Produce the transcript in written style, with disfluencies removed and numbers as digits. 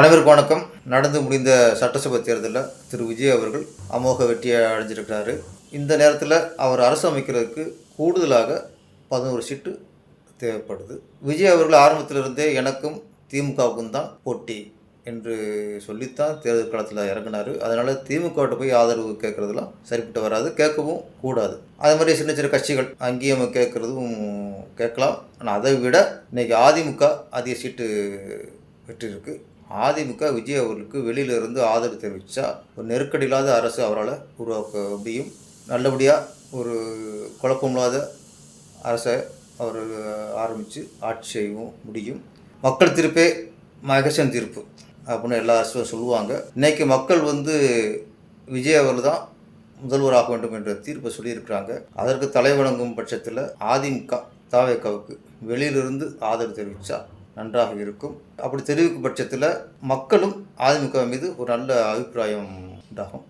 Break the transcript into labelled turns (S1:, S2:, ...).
S1: அனைவருக்கும் வணக்கம். நடந்து முடிந்த சட்டசபை தேர்தலில் திரு விஜய் அவர்கள் அமோக வெற்றியை அடைஞ்சிருக்கிறாரு. இந்த நேரத்தில் அவர் அரசு அமைக்கிறதுக்கு கூடுதலாக 11 சீட்டு தேவைப்படுது. விஜய் அவர்கள் ஆரம்பத்திலிருந்தே எனக்கும் திமுகவுக்கும் தான் போட்டி என்று சொல்லித்தான் தேர்தல் களத்தில் இறங்கினார். அதனால் திமுகவிட்ட போய் ஆதரவு கேட்குறதுலாம் சரிப்பட்டு வராது, கேட்கவும் கூடாது. அது மாதிரி சின்ன சின்ன கட்சிகள் அங்கேயும் கேட்குறதும் கேட்கலாம். ஆனால் அதை விட இன்றைக்கி அதிமுக அதிக சீட்டு பெற்றிருக்கு. அதிமுக விஜய் அவர்களுக்கு வெளியிலிருந்து ஆதரவு தெரிவித்தா ஒரு நெருக்கடி இல்லாத அரசு அவரால் உருவாக்க முடியும். நல்லபடியாக ஒரு குழப்பமில்லாத அரசை அவர் ஆரம்பித்து ஆட்சி செய்யவும் முடியும். மக்கள் தீர்ப்பே மகேசன் தீர்ப்பு அப்படின்னு எல்லா அரசும் சொல்லுவாங்க. இன்றைக்கி மக்கள் விஜய் அவர்கள் தான் முதல்வராக வேண்டும் என்ற தீர்ப்பை சொல்லியிருக்கிறாங்க. அதற்கு தலைவணங்கும் பட்சத்தில் அதிமுக தவேகாவுக்கு வெளியிலிருந்து ஆதரவு தெரிவித்தா நன்றாக இருக்கும். அப்படி தெரிவிக்கும் பட்சத்தில் மக்களும் அதிமுக மீது ஒரு நல்ல அபிப்பிராயம் உண்டாகும்.